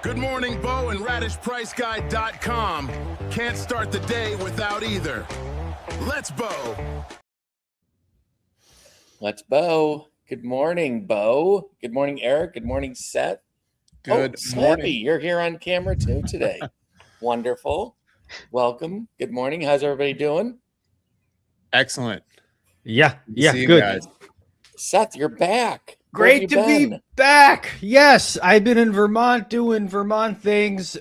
Good morning, Bo and RadishPriceGuide.com. Can't start the day without either. Let's Bo. Let's Bo. Good morning, Bo. Good morning, Eric. Good morning, Seth. Good morning. Slappy, you're here on camera too today. Wonderful. Welcome. Good morning. How's everybody doing? Excellent. Yeah, See you good. guys. Seth, you're back. Where have Great you to been? be back. Yes, I've been in Vermont doing Vermont things.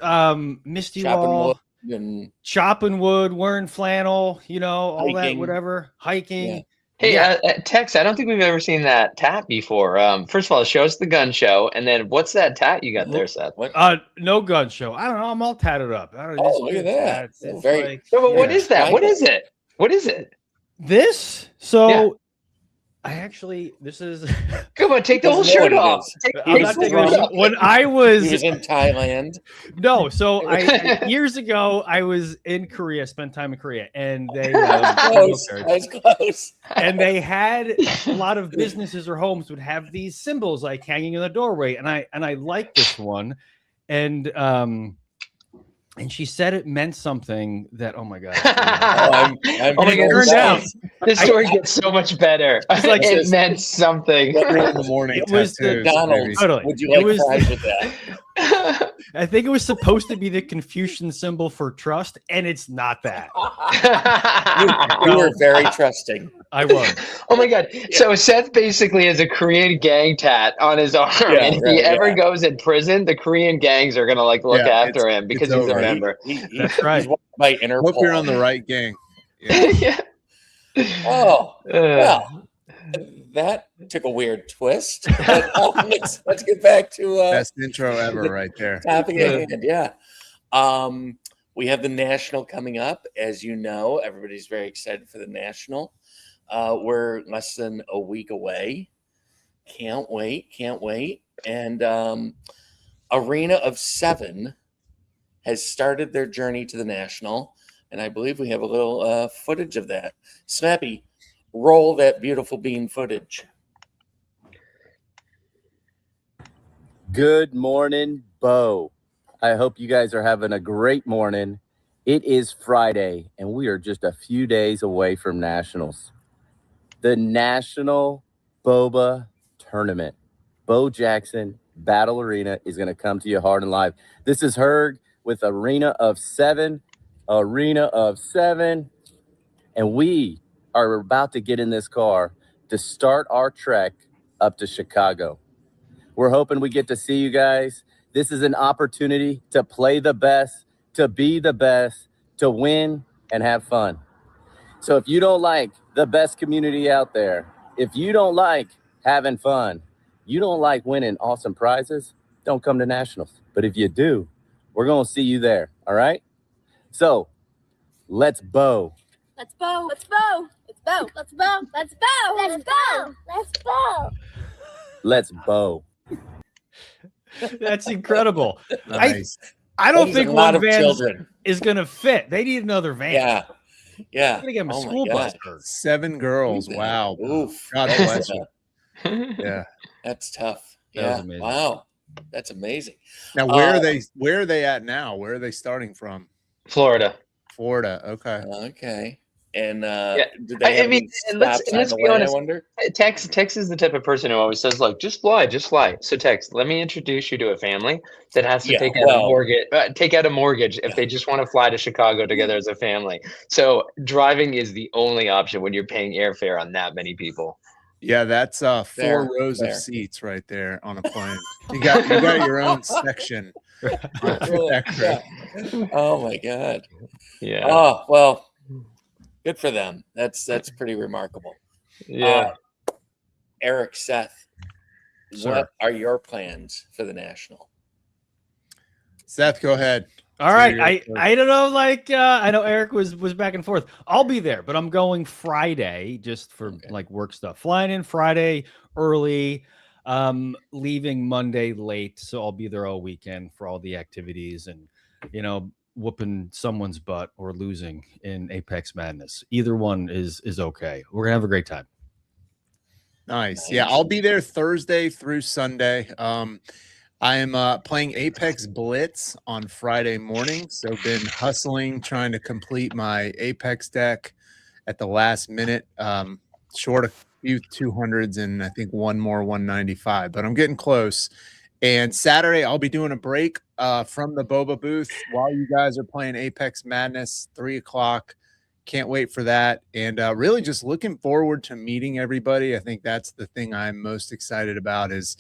Missed you Chopping all. wood and Chopping wood, wearing flannel, all that, Hiking. whatever. Hiking. Yeah. Hey, Tex, I don't think we've ever seen that tat before. First of all, show us the gun show, and then what's that tat you got there, Seth? What? No gun show. I don't know. I'm all tatted up. I don't know, Oh, look at that. It's Very- like, No, but what Yeah. is that? What is it? What is it? this? So Yeah. this is Come on, take the whole Doesn't know shirt what it off. is. I'm not taking this. When I He was was in Thailand. no, so I years ago I was in Korea, spent time in Korea, and they Close. That was close. and they had a lot of businesses or homes would have these symbols like hanging in the doorway, and I liked this one, and she said it meant something that, oh my god, I'm Oh my God, turned out this story gets so much better. like it meant something. In the morning. It was the tattoos, McDonald's. baby. Totally. Would you It like was- fries with that? I think it was supposed to be the Confucian symbol for trust, and it's not that. You were very trusting. I was. Oh my God. So Seth basically has a Korean gang tat on his arm. Yeah, and if right, he ever yeah. goes in prison, the Korean gangs are going to look Yeah, after it's- him because it's he's a over. member. That's right. He's one of my Interpol. Hope you're on the right gang. Yeah. Yeah. Oh, Uh, well, that took a weird twist. But, let's get back to Best intro ever right there. topic at hand. Yeah. We have the National coming up. As you know, everybody's very excited for the National. We're less than a week away. Can't wait. And Arena of Seven has started their journey to the National. And I believe we have a little footage of that. Snappy, roll that beautiful bean footage. Good morning, Bo. I hope you guys are having a great morning. It is Friday, and we are just a few days away from Nationals. The National BoBA Tournament. Bo Jackson Battle Arena is going to come to you hard and live. This is Herg with Arena of Seven, and we are about to get in this car to start our trek up to Chicago. We're hoping we get to see you guys. This is an opportunity to play the best, to be the best, to win and have fun. So if you don't like the best community out there, if you don't like having fun, you don't like winning awesome prizes, don't come to Nationals. But if you do, we're going to see you there. All right? So let's Bo. Let's Bo. Let's Bo. Let's Bo. Let's Bo. Let's Bo. Let's Bo. Let's Bo. Let's Bo. That's incredible. Nice. I don't That is think a lot one of van children. is going to fit. They need another van. Yeah. Yeah. I'm going to get them a Oh my school bus. God. 7 girls. Wow. Oof. God That's bless you. tough. Yeah. That's tough. That was Yeah. amazing. Wow. That's amazing. Now where are they at now? Where are they starting from? Florida. Florida. Okay. Okay. And did I they have mean, any and let's- stops and on let's the be way, honest. I wonder? Tex is the type of person who always says, like, just fly. So Tex, let me introduce you to a family that has to Yeah, take out well- a mortgage if they just want to fly to Chicago together as a family. So driving is the only option when you're paying airfare on that many people. Yeah, that's 4 Fair, rows fair. of seats right there on a plane. You got your own section. on that crew. Yeah. Oh my God. Yeah. Oh well, good for them. That's pretty remarkable. Yeah. Eric, Seth, Sir. what are your plans for the National? Seth, go ahead. All So right. you're- I don't know. Like, I know Eric was back and forth. I'll be there, but I'm going Friday just for like work stuff. Flying in Friday early, leaving Monday late. So I'll be there all weekend for all the activities and, whooping someone's butt or losing in Apex Madness. Either one is okay. We're gonna have a great time. Nice. Yeah, I'll be there Thursday through Sunday. I am playing Apex Blitz on Friday morning, so been hustling trying to complete my Apex deck at the last minute. Short a few 200s and I think one more 195, but I'm getting close. And Saturday I'll be doing a break from the BoBA booth while you guys are playing Apex Madness, 3 o'clock. Can't wait for that. And really just looking forward to meeting everybody. I think that's the thing I'm most excited about is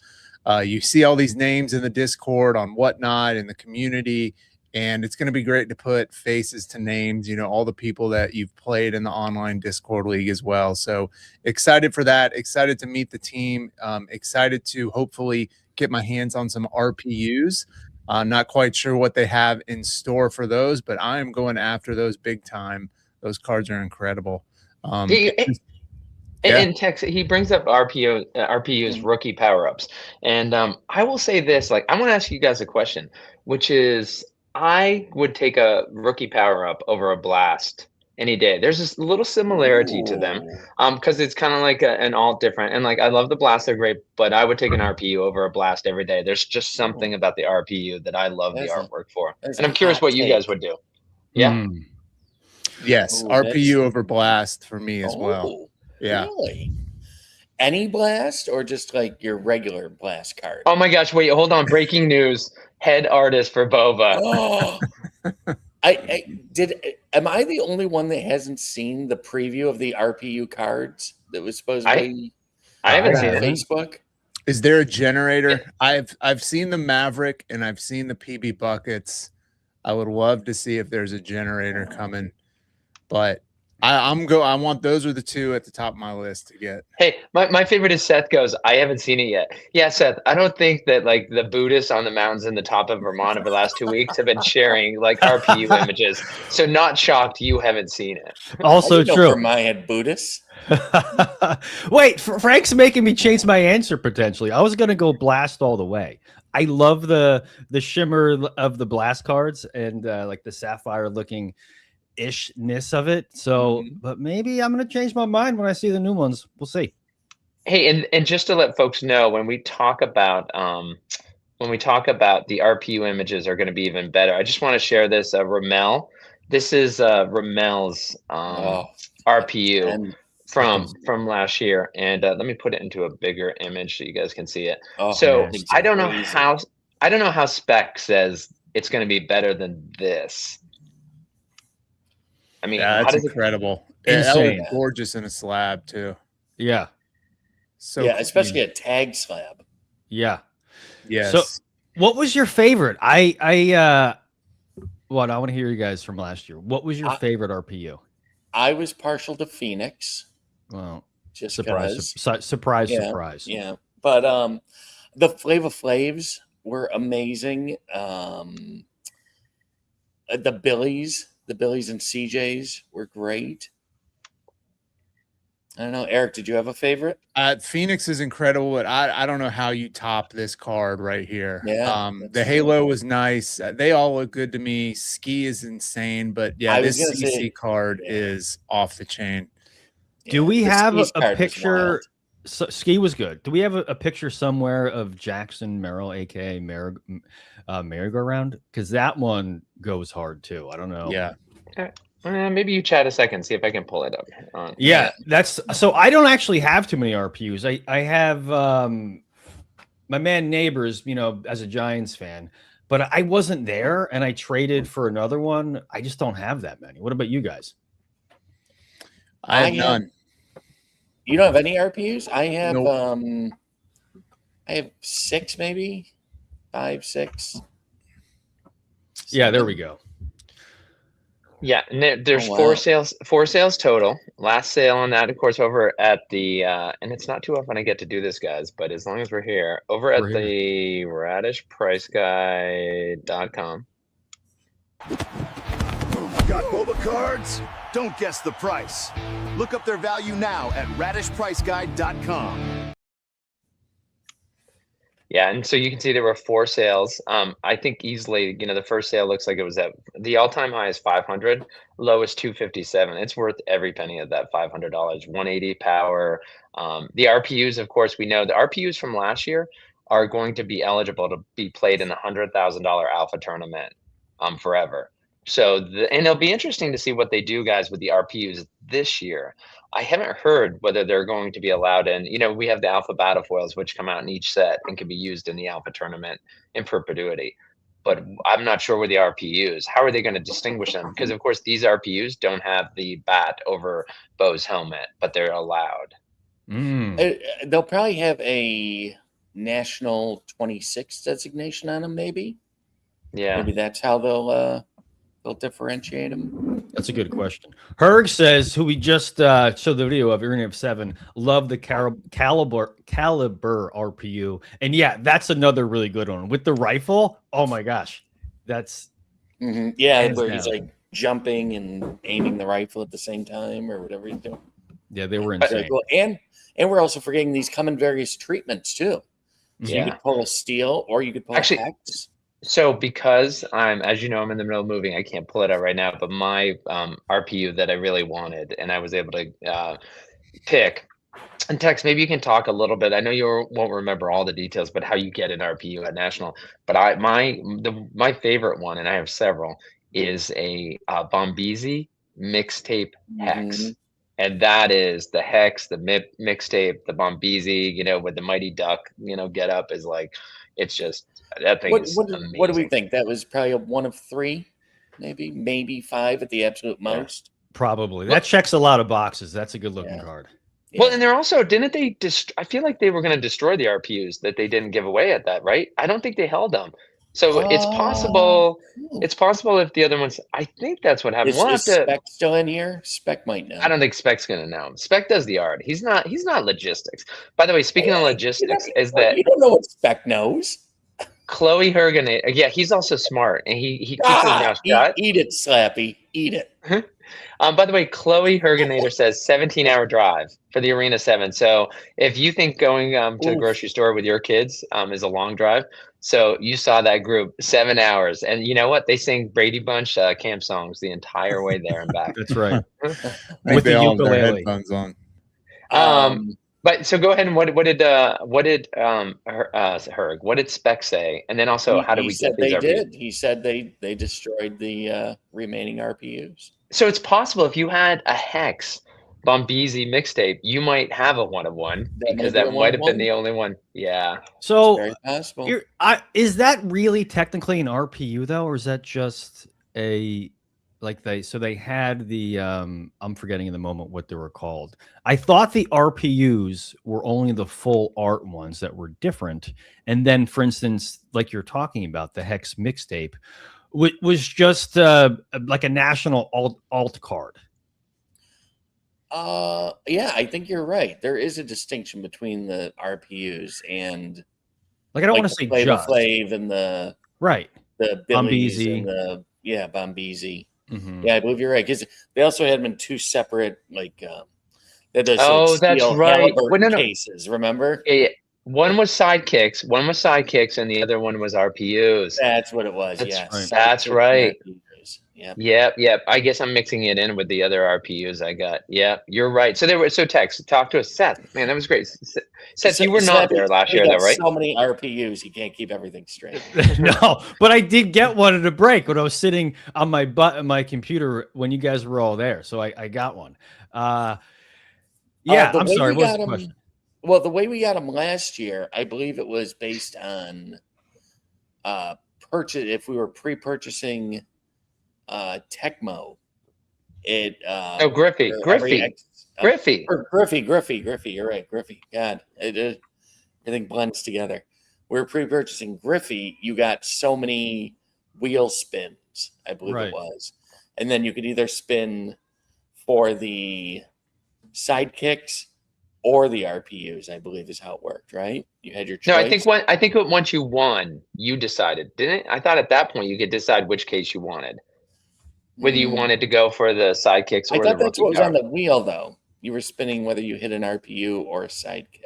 you see all these names in the Discord on Whatnot in the community, and it's going to be great to put faces to names, you know, all the people that you've played in the online Discord league as well. So excited for that. Excited to meet the team. Excited to hopefully get my hands on some RPUs. Not quite sure what they have in store for those, but I am going after those big time. Those cards are incredible. In Tex, he brings up RPU's rookie power-ups. And I will say this, like, I want to ask you guys a question, which is I would take a rookie power-up over a blast any day. There's this little similarity to them because it's kind of like an alt different. And like, I love the blast, they're great, but I would take an RPU over a blast every day. There's just something about the RPU that I love the artwork for. And I'm curious what you guys would do. Yeah. Yes, RPU over blast for me as well. Yeah. Really? Any blast or just like your regular blast card? Oh my gosh, wait, hold on. Breaking news. Head artist for BoBA. Oh, am I the only one that hasn't seen the preview of the RPU cards that was supposed to be I haven't seen on Facebook? Is there a generator? I've seen the Maverick and I've seen the PB buckets. I would love to see if there's a generator coming, but I want those are the two at the top of my list to get. Hey, my favorite is Seth goes, I haven't seen it yet. Yeah, Seth, I don't think that like the Buddhists on the mountains in the top of Vermont over the last 2 weeks have been sharing like RPU images. So not shocked you haven't seen it. Also true. For my head Buddhists. Wait, Frank's making me change my answer potentially. I was gonna go blast all the way. I love the shimmer of the blast cards and like the sapphire looking ishness of it. So, but maybe I'm going to change my mind when I see the new ones. We'll see. Hey, and just to let folks know, when we talk about the RPU images are going to be even better. I just want to share this, Ramel. This is Ramel's RPU from last year, and let me put it into a bigger image so you guys can see it. So I don't know how Spec says it's going to be better than this. I mean, yeah, that's incredible. That was gorgeous in a slab too. Yeah. So yeah, especially a tag slab. Yeah. Yes. So what was your favorite? I want to hear you guys from last year. What was your favorite RPU? I was partial to Phoenix. Well, just surprise. Yeah. But the Flava Flavs were amazing. The Billies and CJs were great. I don't know, Eric, did you have a favorite? Phoenix is incredible, but I don't know how you top this card right here. Yeah, the Halo was nice. They all look good to me. Ski is insane, but yeah, this CC card is off the chain. Do we have a picture? So, Ski was good. Do we have a picture somewhere of Jackson Merrill, aka Merry-Go-Round? Because that one goes hard too. I don't know. Yeah. Maybe you chat a second, see if I can pull it up. Yeah, that's so. I don't actually have too many RPUs. I have my man Neighbors, you know, as a Giants fan, but I wasn't there, and I traded for another one. I just don't have that many. What about you guys? I have none. You don't have any RPUs? I have Nope. I have 6, maybe 5, 6. Yeah, there we go. Yeah, and there's 4 sales total. Last sale on that, of course, over at the and it's not too often I get to do this, guys, but as long as we're here, over at the radishpriceguy.com. Got BoBA cards? Don't guess the price. Look up their value now at radishpriceguide.com. Yeah, and so you can see there were 4 sales. I think easily, you know, the first sale looks like it was at the all-time high is 500, low is 257. It's worth every penny of that $500. 180 power. The RPUs, of course, we know the RPUs from last year are going to be eligible to be played in the $100,000 alpha tournament forever. So, and it'll be interesting to see what they do, guys, with the RPUs this year. I haven't heard whether they're going to be allowed in. We have the alpha battle foils, which come out in each set and can be used in the alpha tournament in perpetuity. But I'm not sure with the RPUs. How are they going to distinguish them? Because, of course, these RPUs don't have the bat over Bo's helmet, but they're allowed. They'll probably have a national 26 designation on them, maybe. Yeah. Maybe that's how they'll differentiate them. That's a good question. Herg says, who we just showed the video of, Arena of 7, love the caliber RPU. And yeah, that's another really good one. With the rifle, oh my gosh. That's yeah, where he's like jumping and aiming the rifle at the same time or whatever he's doing. Yeah, they were insane. Cool. And we're also forgetting these come in various treatments too. So you could pull a steel or you could pull a hex. So because as you know, I'm in the middle of moving, I can't pull it out right now, but my RPU that I really wanted and I was able to pick. And Tex, maybe you can talk a little bit. I know you won't remember all the details, but how you get an RPU at National. But my favorite one, and I have several, is a Bombeezy mixtape hex. And that is the hex, the mixtape, the Bombeezy, with the Mighty Duck, get up is like, it's just, that thing is amazing. What do we think? That was probably a 1 of 3, maybe 5 at the absolute most. Probably. That checks a lot of boxes. That's a good looking card. Yeah. Well, and they're also, didn't they I feel like they were going to destroy the RPUs that they didn't give away at that, right? I don't think they held them. So it's possible. It's possible if the other ones. I think that's what happened. Is Spec still in here? Spec might know. I don't think Spec's going to know. Spec does the art. He's not logistics. By the way, speaking of logistics, you don't know what Spec knows. Chloe Hergen. Yeah, he's also smart, and he keeps his mouth shut. Eat it, Slappy. Eat it. By the way, Chloe Hergenator says 17-hour drive for the Arena 7. So if you think going to the grocery store with your kids is a long drive, so you saw that group 7 hours, and you know what? They sing Brady Bunch camp songs the entire way there and back. That's right. With the ukulele. Headphones on. But so go ahead and what did Herg? What did Spec say? And then also, how do we get these RPUs? He said they destroyed the remaining RPUs. So it's possible if you had a hex Bombeezy mixtape, you might have a 1 of 1 because that might have been the only one. Yeah. So very possible. Is that really technically an RPU though, or is that just a they had the I'm forgetting in the moment what they were called. I thought the RPUs were only the full art ones that were different. And then, for instance, like you're talking about, the Hex mixtape was just like a national alt card. Yeah, I think you're right. There is a distinction between the RPUs and I don't want to say Flavor just Flav and the Billies and the Bombeezy. Yeah, I believe you're right because they also had them in 2 separate that's right. Cases. Remember? Yeah. One was sidekicks, and the other one was RPUs. That's what it was. That's right. Yeah. Yep. I guess I'm mixing it in with the other RPUs I got. Yeah, you're right. So Tex, talk to us, Seth. Man, that was great. Seth, you were not there last year, though, right? So many RPUs, you can't keep everything straight. No, but I did get one at a break when I was sitting on my computer when you guys were all there. So I got one. I'm sorry. What was the question? Well, the way we got them last year, I believe it was based on purchase. If we were pre-purchasing Tecmo, Griffey. You're right, Griffey. God, everything blends together. We're pre-purchasing Griffey. You got so many wheel spins, I believe it was, and then you could either spin for the sidekicks or the RPUs, I believe is how it worked, right? You had your choice. No, I think once you won, you decided, didn't it? I thought at that point you could decide which case you wanted. Whether you wanted to go for the sidekicks or I thought that's what was on the wheel, though. You were spinning whether you hit an RPU or a sidekick.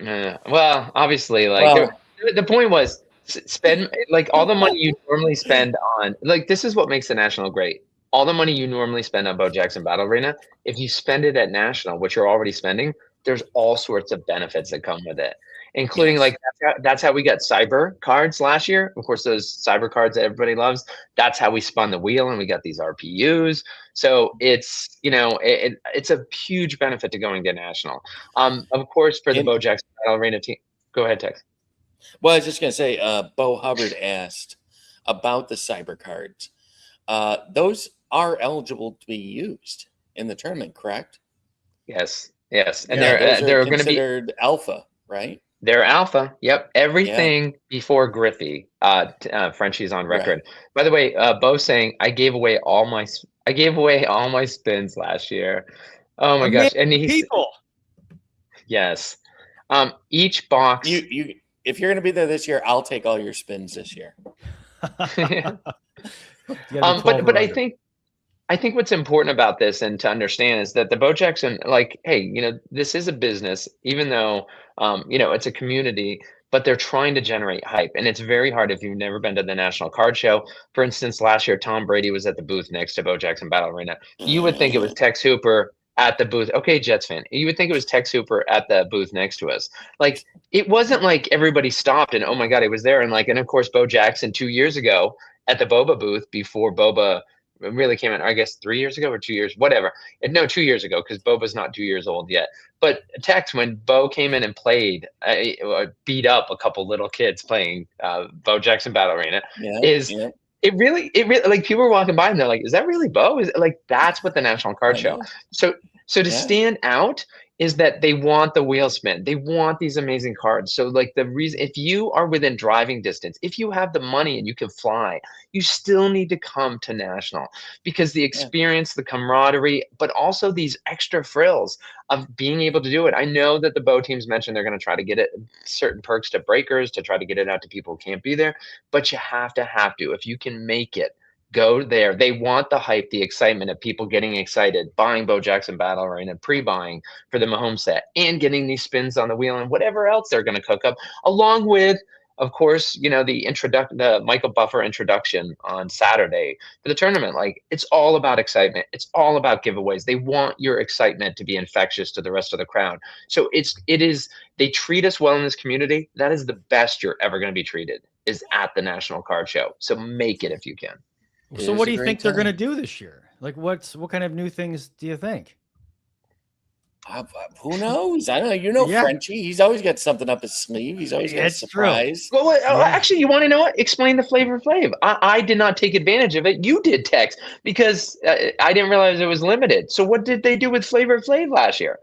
Well, obviously, the point was spend all the money you normally spend on. This is what makes the National great. All the money you normally spend on Bo Jackson Battle Arena, if you spend it at National, which you're already spending, there's all sorts of benefits that come with it. including Yes. like that's how we got cyber cards last year. Of course, those cyber cards that everybody loves. That's how we spun the wheel and we got these RPUs. So it's it's a huge benefit to going to national. Of course, for the And Bo Jackson Battle Arena team. Go ahead, Tex. well, I was just gonna say, Bo Hubbard asked about the cyber cards. Those are eligible to be used in the tournament, correct? Yes, yes, and Yeah, those are they're going to be considered alpha, right? they're alpha. Yep, Yeah, everything before Griffey. Frenchie's on right. record. By the way, Bo saying I gave away all my spins last year. Oh my gosh, Amazing and he's people. yes. Each box. You if you're gonna be there this year, I'll take all your spins this year. But I think what's important about this and to understand is that the Bo Jackson, like, hey, this is a business, even though, it's a community, but they're trying to generate hype. And it's very hard if you've never been to the National Card Show. For instance, last year, Tom Brady was at the booth next to Bo Jackson Battle Arena. You would think it was Tex Hooper at the booth. Okay, Jets fan. You would think it was Tex Hooper at the booth next to us. Like, it wasn't like everybody stopped and, oh my God, it was there. And of course, Bo Jackson 2 years ago at the BoBA booth before BoBA really came in, I guess 3 years ago or 2 years, whatever. No, 2 years ago, because Boba's not 2 years old yet. But Tex, when Bo came in and played, beat up a couple little kids playing Bo Jackson Battle Arena, Yeah. it really like people were walking by and they're like, is that really Bo? Is it, like, that's what the National Card I Show. know. So to Yeah. stand out is that they want the wheel spin. They want these amazing cards. So like the reason, if you are within driving distance, if you have the money and you can fly, you still need to come to National because the experience, the camaraderie, but also these extra frills of being able to do it. I know that the Bo teams mentioned they're going to try to get it certain perks to breakers to try to get it out to people who can't be there, but you have to. If you can make it, go there. They want the hype, the excitement of people getting excited, buying Bo Jackson Battle Arena, pre-buying for the Mahomes set, and getting these spins on the wheel and whatever else they're going to cook up, along with, of course, the Michael Buffer introduction on Saturday for the tournament. Like, it's all about excitement. It's all about giveaways. They want your excitement to be infectious to the rest of the crowd. So they treat us well in this community. That is the best you're ever going to be treated, is at the National Card Show. So make it if you can. So what do you think they're going to do this year? Like, what kind of new things do you think? Who knows? I don't know. Frenchie. He's always got something up his sleeve. He's always got a surprise. Well, actually, you want to know what? Explain the Flavor Flav. I did not take advantage of it. You did, Tex, because I didn't realize it was limited. So what did they do with Flavor Flav last year?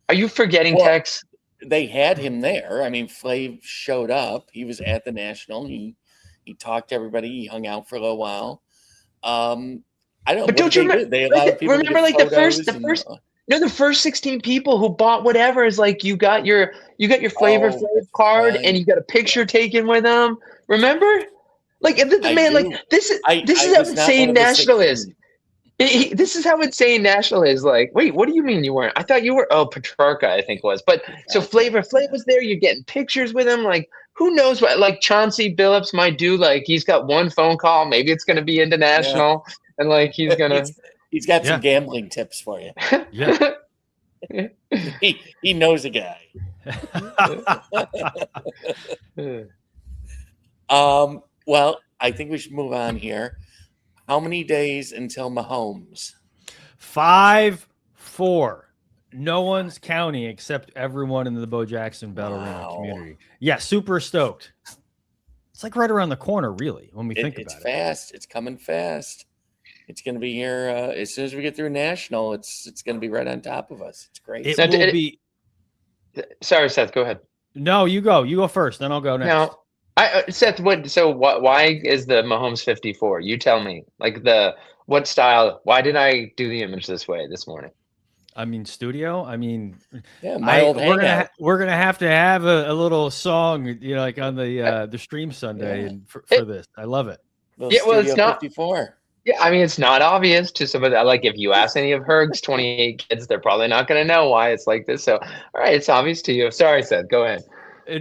Are you forgetting, Tex? They had him there. I mean, Flav showed up. He was at the National. He talked to everybody. He hung out for a little while. I don't know. But don't you remember? They allowed people remember, to get the first 16 people who bought whatever is like you got your Flavor Flav card and you got a picture taken with them. Remember? Like this is how insane National is. This is how insane National is. Like, wait, what do you mean you weren't? I thought you were. Oh, Petrarca, I think was. But so Flavor Flav was there. You're getting pictures with him. Like, who knows what? Like Chauncey Billups might do. Like, he's got one phone call. Maybe it's going to be international, and like he's gonna. He's got some gambling tips for you. Yeah, he knows a guy. Well, I think we should move on here. How many days until Mahomes? 5-4. No one's counting except everyone in the Bo Jackson Battle Arena community. Yeah, super stoked. It's like right around the corner, really, when we think about it. It's fast. It's coming fast. It's going to be here as soon as we get through National. It's going to be right on top of us. It's great. It will be. Sorry, Seth. Go ahead. No, you go. You go first. Then I'll go next. No, Seth. Why is the Mahomes 54? You tell me. Like what style? Why did I do the image this way this morning? I mean, studio. I mean, my old hangout. We're gonna have to have a little song, like on the stream Sunday, and for this. I love it. It's not 54. Yeah, I mean, it's not obvious to some of that. Like, if you ask any of Herg's 28 kids, they're probably not going to know why it's like this. So, all right, it's obvious to you. Sorry, Seth. Go ahead.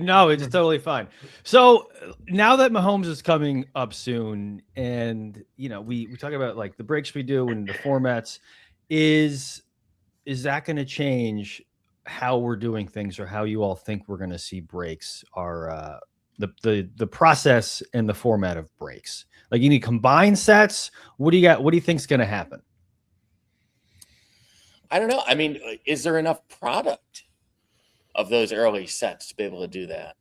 No, it's totally fine. So now that Mahomes is coming up soon, and we talk about like the breaks we do and the formats, is that going to change how we're doing things or how you all think we're going to see breaks are the process and the format of breaks. Like, you need combined sets. What do you got? What do you think's going to happen? I don't know. I mean, is there enough product of those early sets to be able to do that?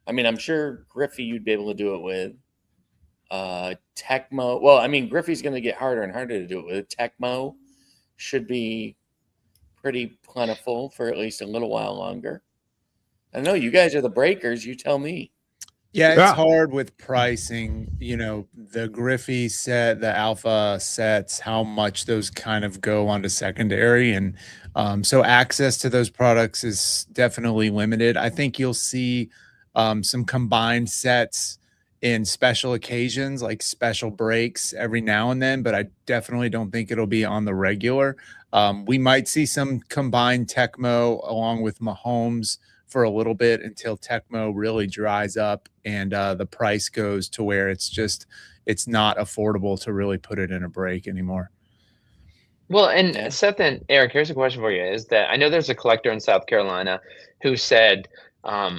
I mean, I'm sure Griffey you'd be able to do it with. Tecmo. Well, I mean, Griffey's going to get harder and harder to do it with. Tecmo should be pretty plentiful for at least a little while longer. I know you guys are the breakers. You tell me. Yeah, it's hard with pricing, you know, the Griffey set, the Alpha sets, how much those kind of go onto secondary. And so access to those products is definitely limited. I think you'll see some combined sets in special occasions, like special breaks every now and then, but I definitely don't think it'll be on the regular. We might see some combined Tecmo along with Mahomes for a little bit until Tecmo really dries up and the price goes to where it's not affordable to really put it in a break anymore. Well, and Seth and Eric, here's a question for you: is that I know there's a collector in South Carolina who said,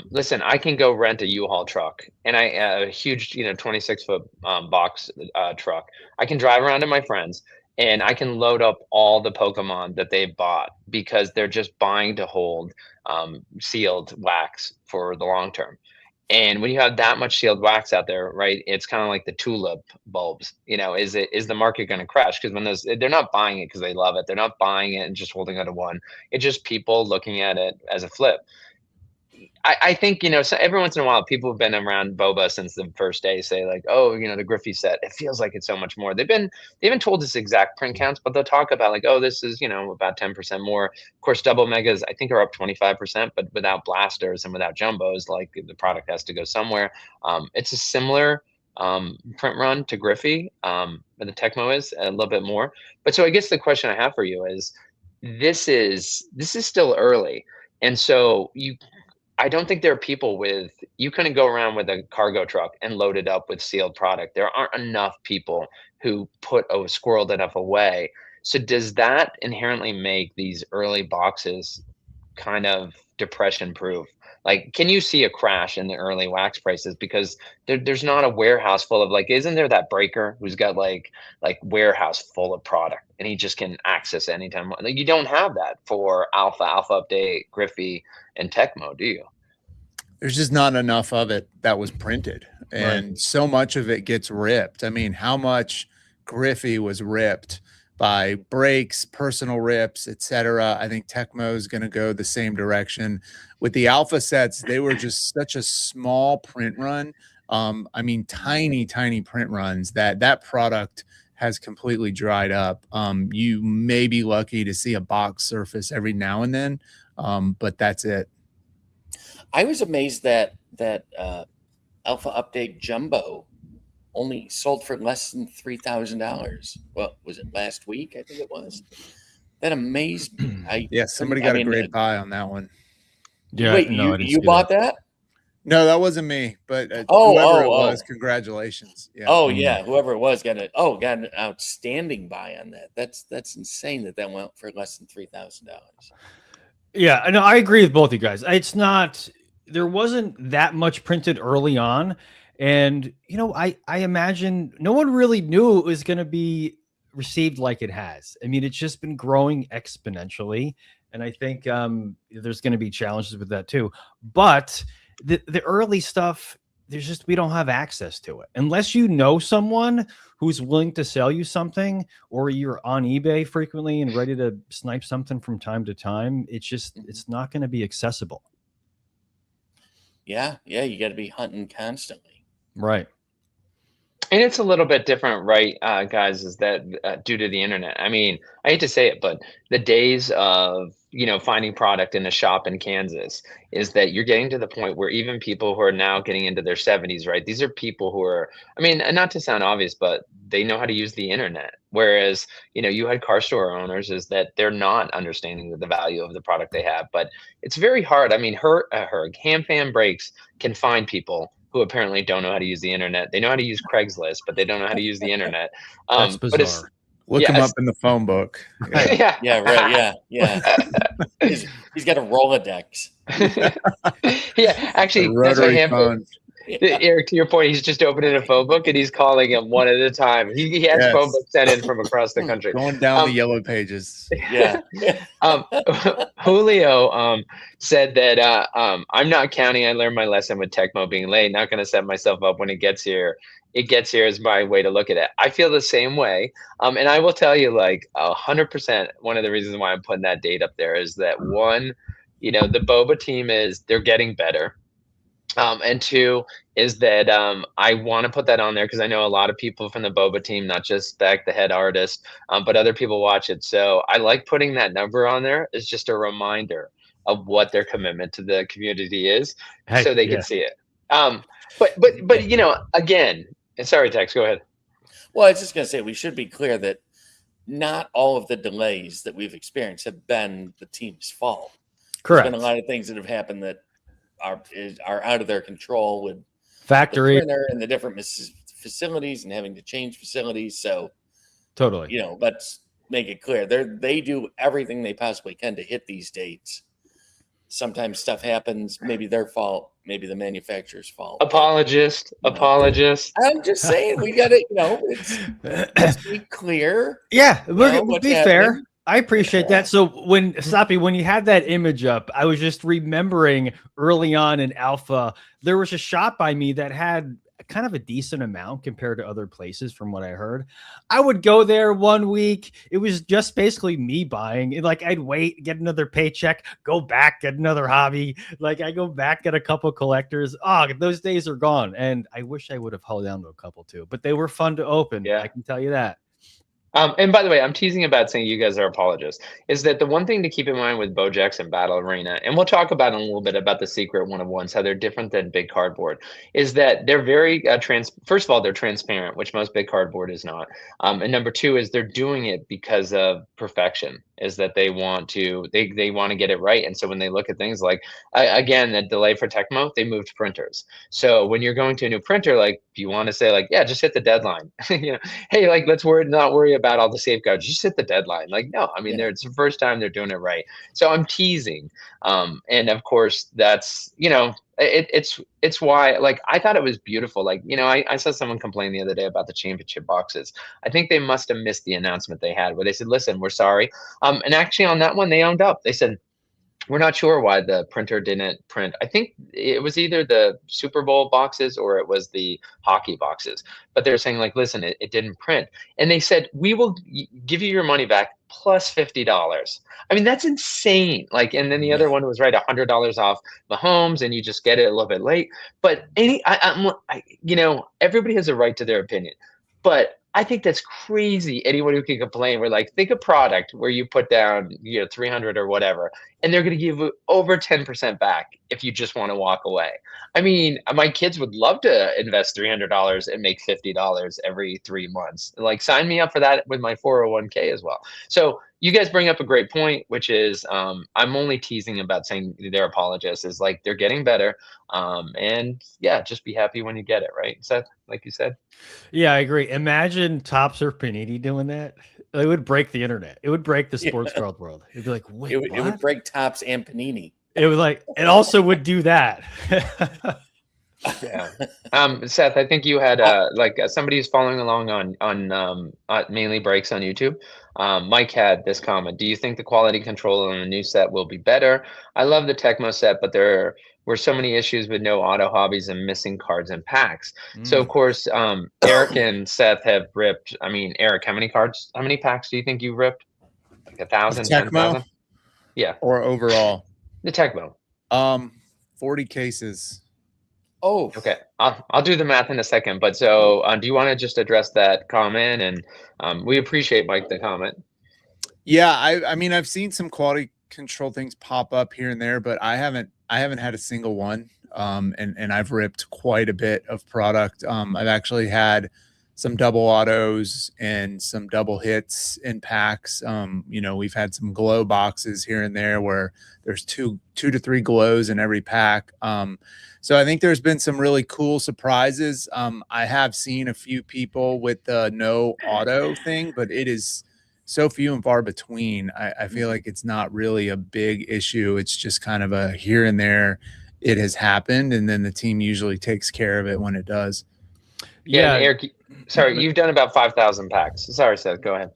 "Listen, I can go rent a U-Haul truck, and a huge, 26-foot box truck. I can drive around to my friends, and I can load up all the Pokemon that they've bought because they're just buying to hold sealed wax for the long term." And when you have that much sealed wax out there, right, it's kind of like the tulip bulbs. Is the market going to crash? Because when they're not buying it because they love it, they're not buying it and just holding it to one. It's just people looking at it as a flip. I think, so every once in a while, people who've been around BoBA since the first day say like, oh, the Griffey set, it feels like it's so much more. They haven't told us exact print counts, but they'll talk about like, oh, this is, about 10% more. Of course, double megas, I think, are up 25%, but without blasters and without jumbos, like the product has to go somewhere. It's a similar print run to Griffey, but the Tecmo is a little bit more. But so I guess the question I have for you is, this is still early. And so I don't think there are people you couldn't go around with a cargo truck and load it up with sealed product. There aren't enough people who squirreled enough away. So does that inherently make these early boxes kind of depression proof? Like, can you see a crash in the early wax prices? Because there's not a warehouse full of isn't there that breaker who's got like warehouse full of product and he just can access anytime? Like, you don't have that for Alpha Update, Griffey, and Tecmo, do you? There's just not enough of it that was printed, and so much of it gets ripped. I mean, how much Griffey was ripped by breaks, personal rips, etc. I think Tecmo is going to go the same direction. With the Alpha sets, they were just such a small print run. I mean, tiny print runs that product has completely dried up. You may be lucky to see a box surface every now and then, but that's it. I was amazed that Alpha Update Jumbo only sold for less than $3,000. Well, was it last week? I think it was. That amazed me. Somebody got a great buy on that one. Yeah, wait, you bought that? No, that wasn't me. But whoever it was, congratulations. Yeah. Oh yeah, whoever it was got an outstanding buy on that. That's insane that went for less than $3,000. Yeah, no, I agree with both you guys. There wasn't that much printed early on. And, I imagine no one really knew it was going to be received like it has. I mean, it's just been growing exponentially. And I think there's going to be challenges with that too. But the early stuff, we don't have access to it. Unless you know someone who's willing to sell you something, or you're on eBay frequently and ready to snipe something from time to time, it's not going to be accessible. Yeah, you got to be hunting constantly. Right. And it's a little bit different, right, guys, is that due to the internet. I mean, I hate to say it, but the days of, finding product in a shop in Kansas is that you're getting to the point where even people who are now getting into their 70s, right, these are people who are, I mean, not to sound obvious, but they know how to use the internet. Whereas, you had car store owners is that they're not understanding the value of the product they have. But it's very hard. I mean, her Ham Fan Breaks can find people who apparently don't know how to use the internet. They know how to use Craigslist, but they don't know how to use the internet. That's bizarre. Look him up in the phone book. Yeah. Yeah, right. Yeah. He's got a Rolodex. Yeah, actually, The that's what rotary happened. phone. Eric, to your point, he's just opening a phone book and he's calling them one at a time. He has Yes. phone books sent in from across the country. Going down the yellow pages. Yeah. Julio said that I'm not counting. I learned my lesson with Tecmo being late. Not going to set myself up when it gets here. It gets here is my way to look at it. I feel the same way. And I will tell you, like 100%, one of the reasons why I'm putting that date up there is that one, the BoBA team they're getting better. And two is that I want to put that on there because I know a lot of people from the BoBA team, not just Beck, the head artist, but other people watch it. So I like putting that number on there as just a reminder of what their commitment to the community is, so they can see it. But again, and sorry, Tex, go ahead. Well, I was just going to say we should be clear that not all of the delays that we've experienced have been the team's fault. Correct. There's been a lot of things that have happened that are out of their control with factory the printer and the different facilities and having to change facilities. So totally, let's make it clear they do everything they possibly can to hit these dates. Sometimes stuff happens, maybe their fault, maybe the manufacturer's fault. Apologist. I'm just saying we got to, let's be clear. Yeah, we'll be fair. Happening. I appreciate that. So when you had that image up, I was just remembering early on in Alpha, there was a shop by me that had kind of a decent amount compared to other places from what I heard. I would go there one week. It was just basically me buying. Like I'd wait, get another paycheck, go back, get another hobby. Like I go back, get a couple collectors. Oh, those days are gone. And I wish I would have held down to a couple too, but they were fun to open. Yeah. I can tell you that. And by the way, I'm teasing about saying you guys are apologists, is that the one thing to keep in mind with BoJax and Battle Arena, and we'll talk about in a little bit about the secret one-of-ones, how they're different than Big Cardboard, is that they're very, first of all, they're transparent, which most Big Cardboard is not. And number two is they're doing it because of perfection, is that they want to get it right. And so when they look at things like, again, the delay for Tecmo, they moved printers. So when you're going to a new printer, like, you want to say like, yeah, just hit the deadline. Hey, like, let's not worry about all the safeguards. Just hit the deadline. Like, no, I mean, it's the first time they're doing it right. So I'm teasing. And of course, that's, it's why, like, I thought it was beautiful. Like, I saw someone complain the other day about the championship boxes. I think they must have missed the announcement they had where they said, listen, we're sorry. And actually on that one, they owned up. They said, we're not sure why the printer didn't print. I think it was either the Super Bowl boxes or it was the hockey boxes. But they're saying, like, listen, it didn't print. And they said, we will give you your money back plus $50. I mean, that's insane. Like, and then the other one was right, $100 off Mahomes, and you just get it a little bit late. But everybody has a right to their opinion. But I think that's crazy. Anyone who can complain, we're like, think a product where you put down, 300 or whatever, and they're going to give you over 10% back if you just want to walk away. I mean, my kids would love to invest $300 and make $50 every 3 months. Like, sign me up for that with my 401k as well. So you guys bring up a great point, which is I'm only teasing about saying they're apologists, is like, they're getting better. And yeah, just be happy when you get it, right, Seth, like you said? Yeah, I agree. Imagine Topps or Panini doing that. It would break the internet. It would break the sports card world. It'd be like, wait, it would break Topps and Panini. It would it also would do that. Yeah. Seth, I think you had somebody who's following along on Mainly Breaks on YouTube. Mike had this comment: do you think the quality control on the new set will be better? I love the Tecmo set, but there were so many issues with no auto hobbies and missing cards and packs. So of course, Eric and Seth have ripped. I mean, Eric, how many packs do you think you ripped? Like 1,000, 10,000? Yeah. Or overall? The Tecmo. 40 cases. Oh, okay. I'll do the math in a second. But so, do you want to just address that comment? And we appreciate, Mike, the comment. Yeah, I mean, I've seen some quality control things pop up here and there, but I haven't had a single one. And I've ripped quite a bit of product. I've actually had some double autos and some double hits in packs. We've had some glow boxes here and there where there's two to three glows in every pack. So I think there's been some really cool surprises. I have seen a few people with the no auto thing, but it is so few and far between. I feel like it's not really a big issue. It's just kind of a here and there. It has happened, and then the team usually takes care of it when it does. Yeah, and Eric, sorry, you've done about 5,000 packs. Sorry, Seth, go ahead.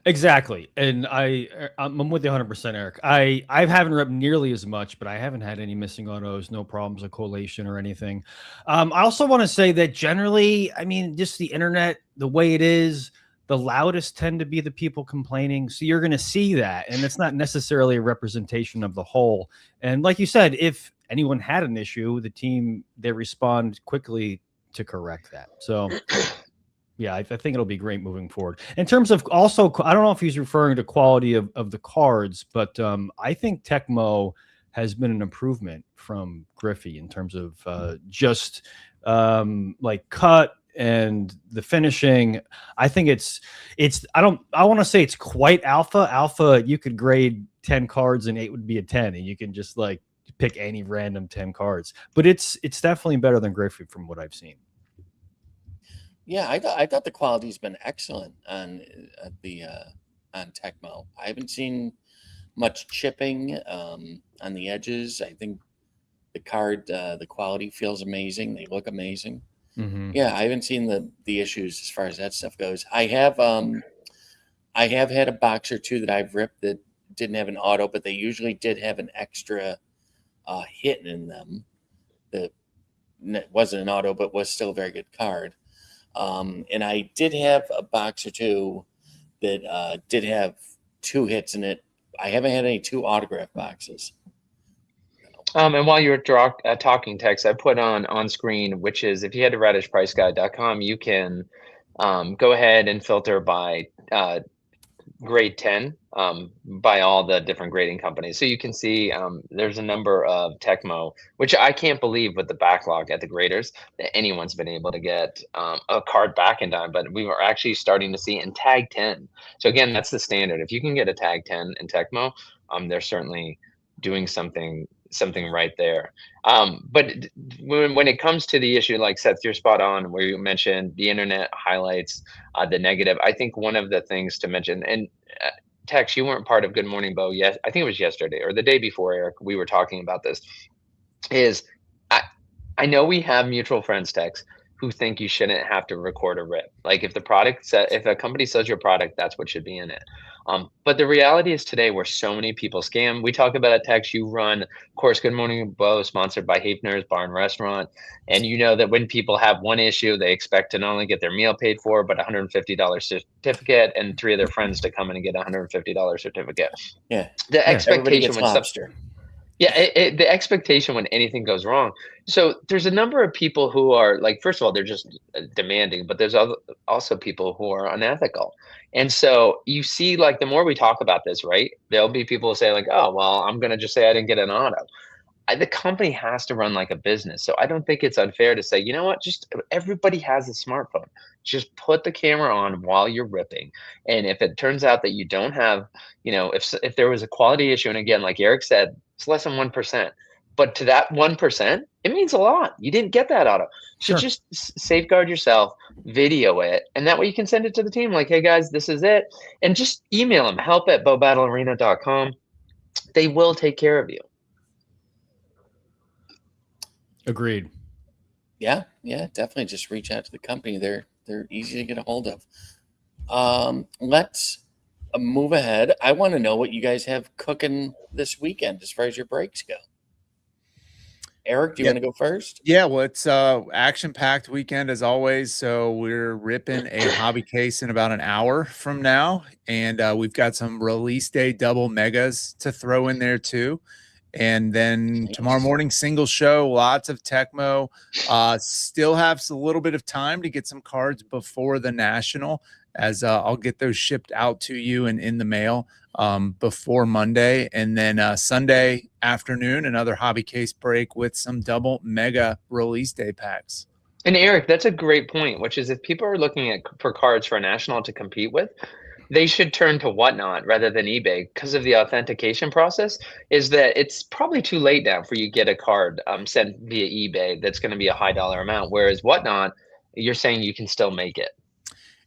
Exactly. And I'm with you 100%, Eric. I haven't repped nearly as much, but I haven't had any missing autos, no problems of collation or anything. I also want to say that generally, I mean, just the internet, the way it is, the loudest tend to be the people complaining. So you're going to see that. And it's not necessarily a representation of the whole. And like you said, if anyone had an issue, the team, they respond quickly to correct that. So yeah, I think it'll be great moving forward. In terms of also, I don't know if he's referring to quality of the cards, but I think Tecmo has been an improvement from Griffey in terms of just like cut and the finishing. I think I want to say it's quite alpha. Alpha, you could grade 10 cards and 8 would be a 10, and you can just like pick any random 10 cards. But it's definitely better than Griffey from what I've seen. Yeah, I thought the quality's been excellent on Tecmo. I haven't seen much chipping on the edges. I think the quality feels amazing. They look amazing. Mm-hmm. Yeah, I haven't seen the issues as far as that stuff goes. I have had a box or two that I've ripped that didn't have an auto, but they usually did have an extra hit in them that wasn't an auto, but was still a very good card. And I did have a box or two that did have 2 hits in it. I haven't had any 2 autograph boxes. And while you were talking, Tex, I put on screen, which is if you head to radishpriceguide.com, you can go ahead and filter by grade 10 by all the different grading companies. So you can see there's a number of Tecmo, which I can't believe with the backlog at the graders that anyone's been able to get a card back in time, but we were actually starting to see in tag 10. So again, that's the standard. If you can get a tag 10 in Tecmo, they're certainly doing something right there. But when it comes to the issue, like Seth, you're spot on where you mentioned the internet highlights the negative. I think one of the things to mention, and Tex, you weren't part of Good Morning Bo. Yes, I think it was yesterday or the day before, Eric, we were talking about this, is I know we have mutual friends, Tex, who think you shouldn't have to record a rip. Like if if a company sells your product, that's what should be in it. But the reality is today where so many people scam. We talk about a Tex, you run, of course, Good Morning Bo, sponsored by Hafner's Bar and Restaurant. And you know that when people have one issue, they expect to not only get their meal paid for, but $150 certificate and 3 of their friends to come in and get a $150 certificate. Yeah. The expectation when lobster. Yeah, the expectation when anything goes wrong. So there's a number of people who are like, first of all, they're just demanding, but there's also people who are unethical. And so you see, like, the more we talk about this, right, there'll be people who say like, oh, well, I'm going to just say I didn't get an auto. The company has to run like a business. So I don't think it's unfair to say, you know what, just everybody has a smartphone. Just put the camera on while you're ripping. And if it turns out that you don't have, if there was a quality issue, and again, like Eric said, it's less than 1%. But to that 1%, it means a lot. You didn't get that auto. So just safeguard yourself, video it, and that way you can send it to the team like, hey, guys, this is it. And just email them, help@bobattlearena.com. They will take care of you. Agreed. Yeah, definitely. Just reach out to the company. They're easy to get a hold of. Let's move ahead. I want to know what you guys have cooking this weekend as far as your breaks go. Eric, do you want to go first? Yeah, well, it's action-packed weekend as always. So we're ripping a hobby case in about an hour from now, and we've got some release day double megas to throw in there too. And then tomorrow morning, single show, lots of Tecmo. Still have a little bit of time to get some cards before the National, as I'll get those shipped out to you and in the mail before Monday. And then Sunday afternoon, another hobby case break with some double mega release day packs. And Eric, that's a great point, which is if people are looking at for cards for a national to compete with, they should turn to Whatnot rather than eBay because of the authentication process. Is that it's probably too late now for you to get a card sent via eBay that's going to be a high dollar amount, whereas Whatnot, you're saying you can still make it.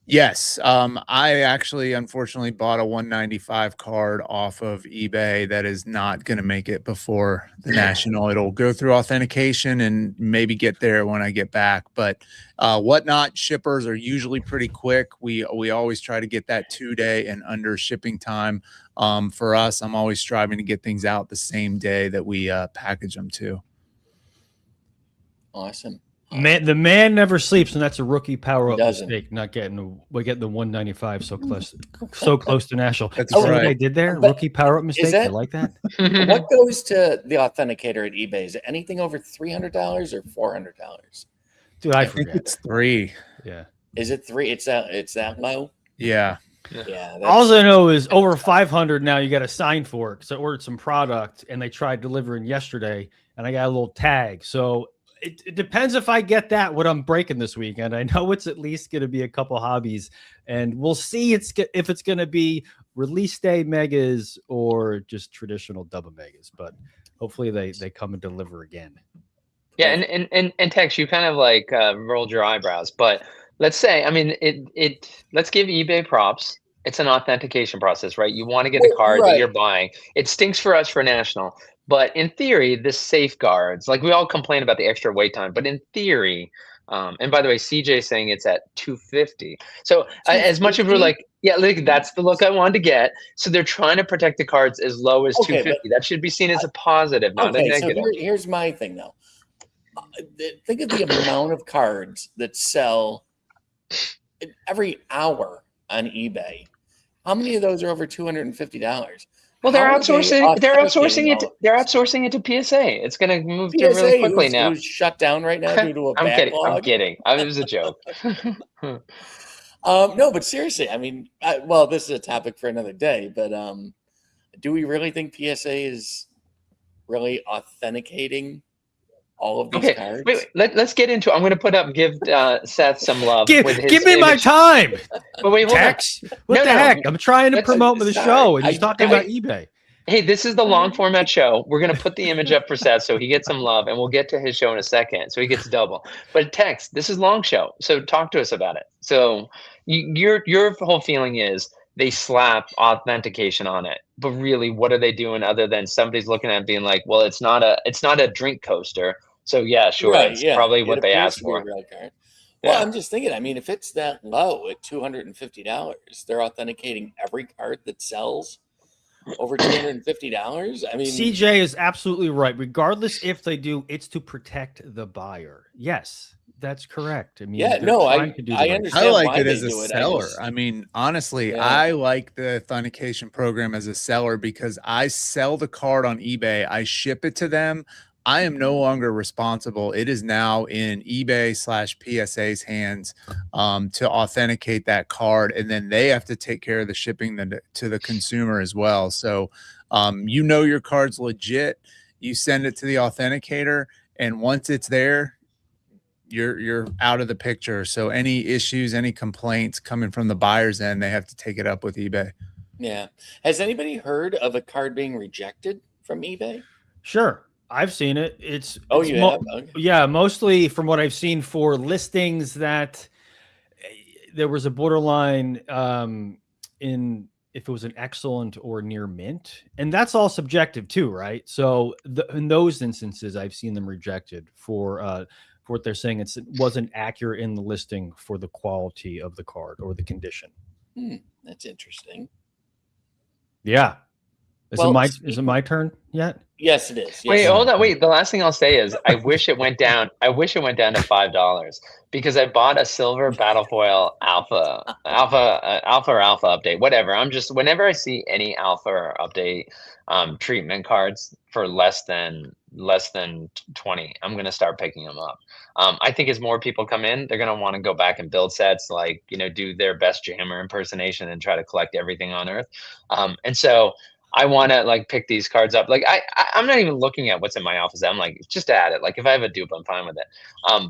Yes. I actually unfortunately bought a 195 card off of eBay that is not going to make it before the national. It'll go through authentication and maybe get there when I get back. But Whatnot shippers are usually pretty quick. We always try to get that 2-day and under shipping time. For us, I'm always striving to get things out the same day that we package them to. Awesome. The man never sleeps, and that's a rookie power up Doesn't. mistake. Not getting the 195 so close to national. That's See what right. I did there? But Rookie power up mistake. I that- like that. What goes to the authenticator at eBay? Is it anything over $300 or $400? Dude, I think forget. it's 3. Yeah. Is it 3? It's that low? Yeah. Yeah. All I know is over 500 now. You got to sign for it because I ordered some product and they tried delivering yesterday, and I got a little tag. So it depends if I get that what I'm breaking this weekend. I know it's at least going to be a couple hobbies, and we'll see if it's going to be release day megas or just traditional double megas. But hopefully they come and deliver again. Yeah, and Tex, you kind of like rolled your eyebrows, but let's say, I mean, let's give eBay props. It's an authentication process, right? You want to get the card that you're buying. It stinks for us for national, but in theory, this safeguards. Like we all complain about the extra wait time, but in theory, and by the way, CJ saying it's at 250. So as much as we're like, yeah, like that's the look I wanted to get. So they're trying to protect the cards as low as 250. That should be seen as a positive, not a negative. So here's my thing though. Think of the amount of cards that sell every hour on eBay. How many of those are over $250? Well, they're outsourcing. They're outsourcing it. They're outsourcing it to PSA. It's going to move through really quickly now. Who's shut down right now due to a backlog. I'm kidding. It was a joke. No, but seriously, I mean, well, this is a topic for another day. But do we really think PSA is really authenticating all of these cards? Wait, let's get into it. I'm going to give Seth some love. Give me my time. But wait, hold Tex, what the heck? I'm trying to promote the show, and he's talking about eBay. Hey, this is the long format show. We're going to put the image up for Seth so he gets some love, and we'll get to his show in a second, so he gets double. But Tex, this is long show, so talk to us about it. So your whole feeling is they slap authentication on it, but really, what are they doing other than somebody's looking at it being like, well, it's not a drink coaster. So yeah, sure, it's probably what they asked for. Well, I'm just thinking, I mean, if it's that low at $250, they're authenticating every card that sells over $250. I mean, CJ is absolutely right. Regardless if they do, it's to protect the buyer. Yes, that's correct. I mean, I understand. I like why it they as a do it. seller. I mean, honestly, I like the authentication program as a seller because I sell the card on eBay. I ship it to them. I am no longer responsible. It is now in eBay/PSA's hands to authenticate that card. And then they have to take care of the shipping to the consumer as well. So, your card's legit. You send it to the authenticator. And once it's there, you're out of the picture. So any issues, any complaints coming from the buyer's end, they have to take it up with eBay. Yeah. Has anybody heard of a card being rejected from eBay? Sure. I've seen it. It's you have? Okay. Yeah, mostly from what I've seen for listings that there was a borderline in if it was an excellent or near mint, and that's all subjective too, right? So in those instances, I've seen them rejected for what they're saying. It wasn't accurate in the listing for the quality of the card or the condition. That's interesting. Yeah. Is it my turn yet? Yes, it is. Yes, Wait, hold on. Wait, the last thing I'll say is I wish it went down. I wish it went down to $5 because I bought a silver battle foil alpha update, whatever. I'm just, whenever I see any alpha or update treatment cards for less than 20, I'm going to start picking them up. I think as more people come in, they're going to want to go back and build sets, like, do their best jammer impersonation and try to collect everything on earth. And so I want to like pick these cards up. Like I'm not even looking at what's in my office. I'm like, just add it. Like if I have a dupe, I'm fine with it.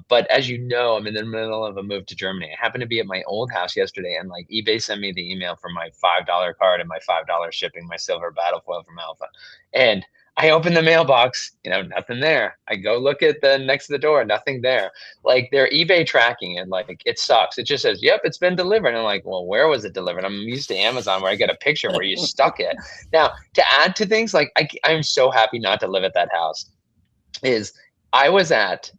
But as you know, I'm in the middle of a move to Germany. I happened to be at my old house yesterday, and like eBay sent me the email for my $5 card and my $5 shipping, my silver battle foil from Alpha. And I open the mailbox, nothing there. I go look at the next to the door, nothing there. Like they're eBay tracking it, like it sucks. It just says, "Yep, it's been delivered." And I'm like, "Well, where was it delivered?" I'm used to Amazon where I get a picture where you stuck it. Now, to add to things, like I'm so happy not to live at that house. Is I was at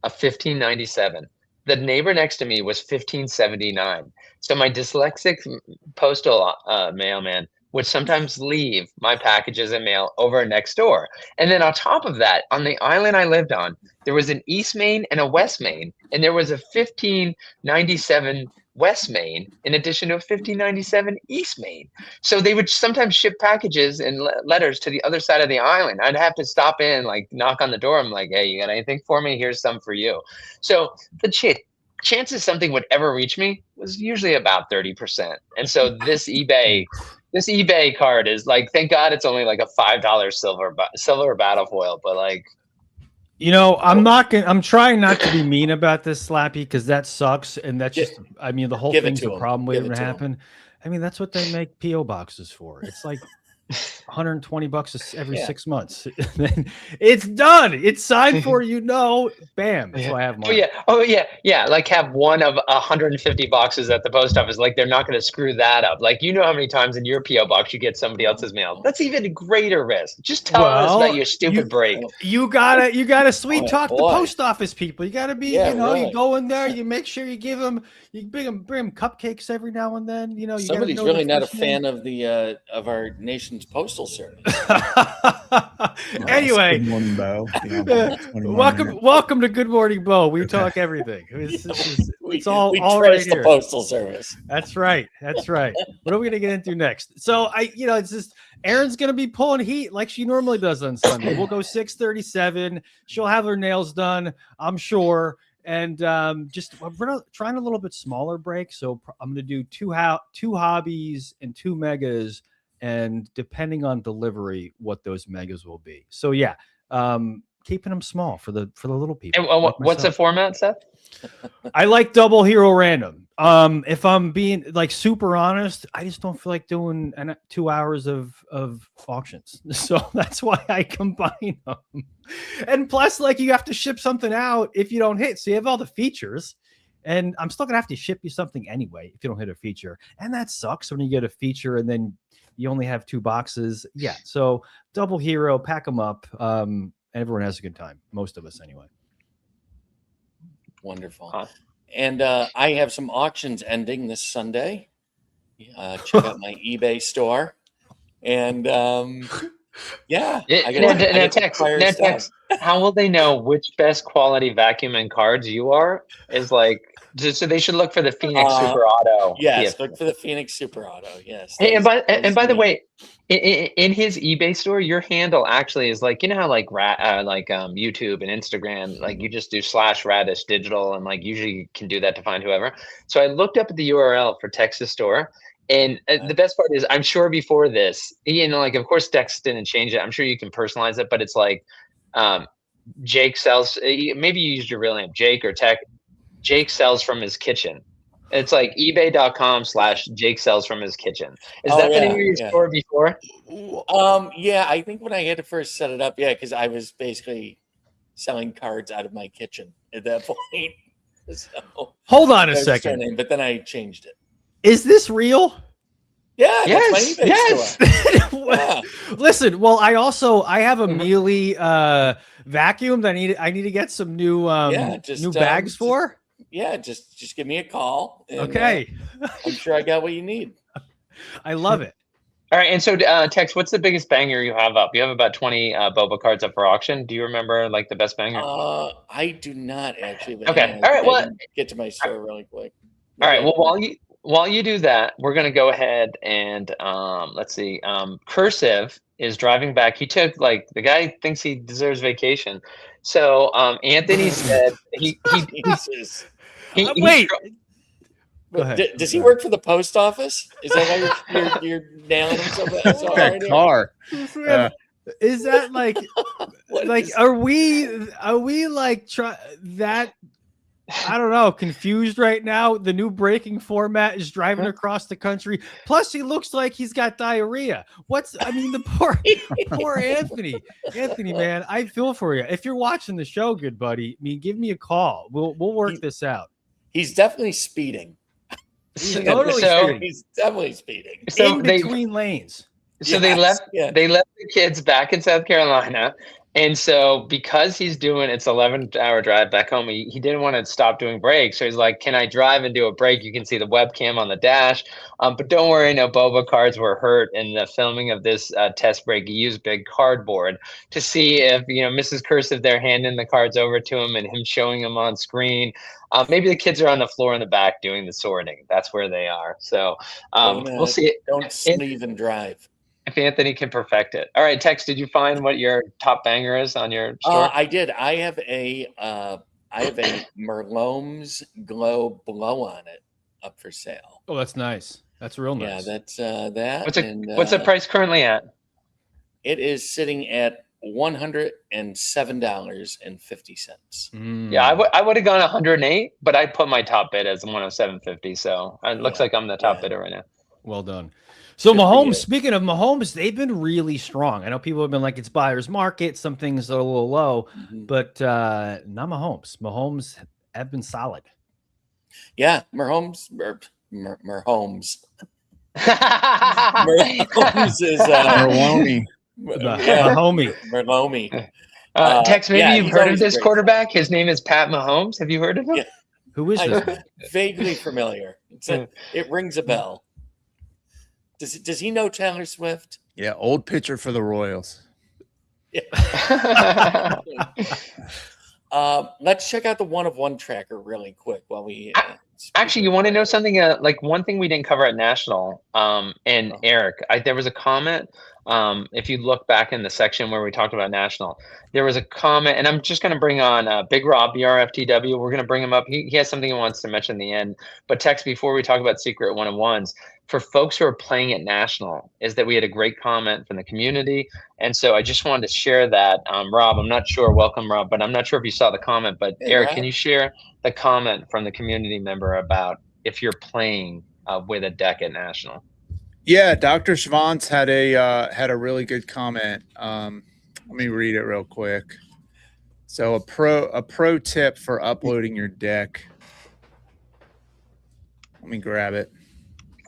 a 1597. The neighbor next to me was 1579. So my dyslexic postal mailman would sometimes leave my packages and mail over next door. And then on top of that, on the island I lived on, there was an East Main and a West Main, and there was a 1597 West Main in addition to a 1597 East Main. So they would sometimes ship packages and letters to the other side of the island. I'd have to stop in, like knock on the door. I'm like, "Hey, you got anything for me? Here's some for you." So the chances something would ever reach me was usually about 30%. And so this eBay card is like, thank God it's only like a $5 silver battle foil, but like, I'm trying not to be mean about this, Slappy, because that sucks, and that's just, the whole thing's the problem waiting to happen. I mean, that's what they make PO boxes for. It's like $120 every 6 months. It's done. It's signed for, bam. So I have mine. Oh yeah. Like have one of 150 boxes at the post office. Like they're not going to screw that up. Like how many times in your PO box you get somebody else's mail. That's even a greater risk. Just tell us about your stupid break. You gotta sweet talk the post office people. You gotta be, you go in there, you make sure you bring them cupcakes every now and then. Somebody's really not a fan of the of our nation's postal service. Anyway, Good morning, Bo. welcome to Good Morning, Bo. We talk everything. It's all we all trace right the here. postal service. That's right. What are we gonna get into next? So it's just Erin's gonna be pulling heat like she normally does on Sunday. We'll go 6:37. She'll have her nails done, I'm sure. And we're trying a little bit smaller break. So I'm going to do two hobbies and 2 megas, and depending on delivery, what those megas will be. So yeah, keeping them small for the little people. And what's the format, Seth? I like double hero random. If I'm being like super honest, I just don't feel like doing 2 hours of auctions. So that's why I combine them. And plus, like, you have to ship something out if you don't hit. So you have all the features, and I'm still gonna have to ship you something anyway if you don't hit a feature. And that sucks when you get a feature and then you only have 2 boxes. Yeah. So double hero, pack them up. Everyone has a good time. Most of us anyway. Wonderful. Huh. And I have some auctions ending this Sunday. Check out my eBay store. And Text. How will they know which best quality vacuum and cards you are? Is like, so they should look for the Phoenix Super Auto. Yes, look for the Phoenix Super Auto. Yes. Hey, and by the way, in his eBay store, your handle actually is like, how like YouTube and Instagram, like you just do /Radish Digital, and like usually you can do that to find whoever. So I looked up at the URL for Texas store. And the best part is, I'm sure before this, like, of course, Dex didn't change it. I'm sure you can personalize it, but it's like Jake sells. Maybe you used your real name, Jake or Tech. Jake sells from his kitchen. It's like ebay.com/Jake sells from his kitchen. Is that been in your store before? Yeah, I think when I had to first set it up, because I was basically selling cards out of my kitchen at that point. So, hold on a second. But then I changed it. Is this real? Yeah. Yes. That's my eBay store. Yeah. Listen, well, I have a Mealy vacuum that I need to get some new bags for. Yeah, just give me a call. And, okay. I'm sure I got what you need. I love it. All right, and so Tex, what's the biggest banger you have up? You have about 20 BoBA cards up for auction. Do you remember like the best banger? I do not actually. Okay. All right. Well, get to my store really quick. All right. Well, while you do that, we're going to go ahead and let's see. Cursive is driving back. He took the guy thinks he deserves vacation. So Anthony said he Go ahead. Does he work for the post office? Is that why you're nailing him so That hard here? car. Is that like What like is- are we like that? I don't know, confused right now. The new breaking format is driving across the country. Plus, he looks like he's got diarrhea. The poor Anthony. Anthony, man, I feel for you. If you're watching the show, good buddy, give me a call. We'll work this out. He's definitely speeding. He's totally So- speeding. He's definitely speeding. So in they between lanes. so Yes, they left the kids back in South Carolina. And so because he's doing it's 11-hour drive back home, he didn't want to stop doing breaks. So he's like, can I drive and do a break? You can see the webcam on the dash. But don't worry, no BoBA cards were hurt in the filming of this test break. He used big cardboard to see if, Mrs. Cursive there handing the cards over to him and him showing them on screen. Maybe the kids are on the floor in the back doing the sorting. That's where they are. So we'll see. Don't sleeve and drive. If Anthony can perfect it. All right, Tex, did you find what your top banger is on your store? I did. I have a Merlot's Glow Blow on it up for sale. Oh, that's nice. That's real nice. Yeah, that's that. What's the price currently at? It is sitting at $107.50. Yeah, I would have gone 108, but I put my top bid as 107.50. So it looks like I'm the top bidder right now. Well done. So Good for Mahomes, you. speaking of Mahomes, they've been really strong. I know people have been like, it's buyer's market. Some things are a little low, but not Mahomes. Mahomes have been solid. Yeah, Mahomes. Mahomes is Merloni. Merlome. Tex, maybe yeah, you've he's heard of always this great. quarterback. His name is Pat Mahomes. Have you heard of him? Yeah. Who is this man? Vaguely familiar. It rings a bell. Does he know Taylor Swift? Yeah, old pitcher for the Royals. Let's check out the one-of-one tracker really quick while we. Actually, you want to know something? Like one thing we didn't cover at National, and Eric, there was a comment. If you look back in the section where we talked about National, there was a comment, and I'm just going to bring on Big Rob, BRFTW. We're going to bring him up. He has something he wants to mention in the end. But Tex, before we talk about secret one-on-ones, for folks who are playing at National, is that we had a great comment from the community. And so I just wanted to share that. Rob, I'm not sure. Welcome, Rob. But I'm not sure if you saw the comment. But Hey, Eric, Rob. can you share the comment from the community member about if you're playing with a deck at National? Yeah, Dr. Schwanz had a really good comment. Let me read it real quick. So a pro tip for uploading your deck. Let me grab it.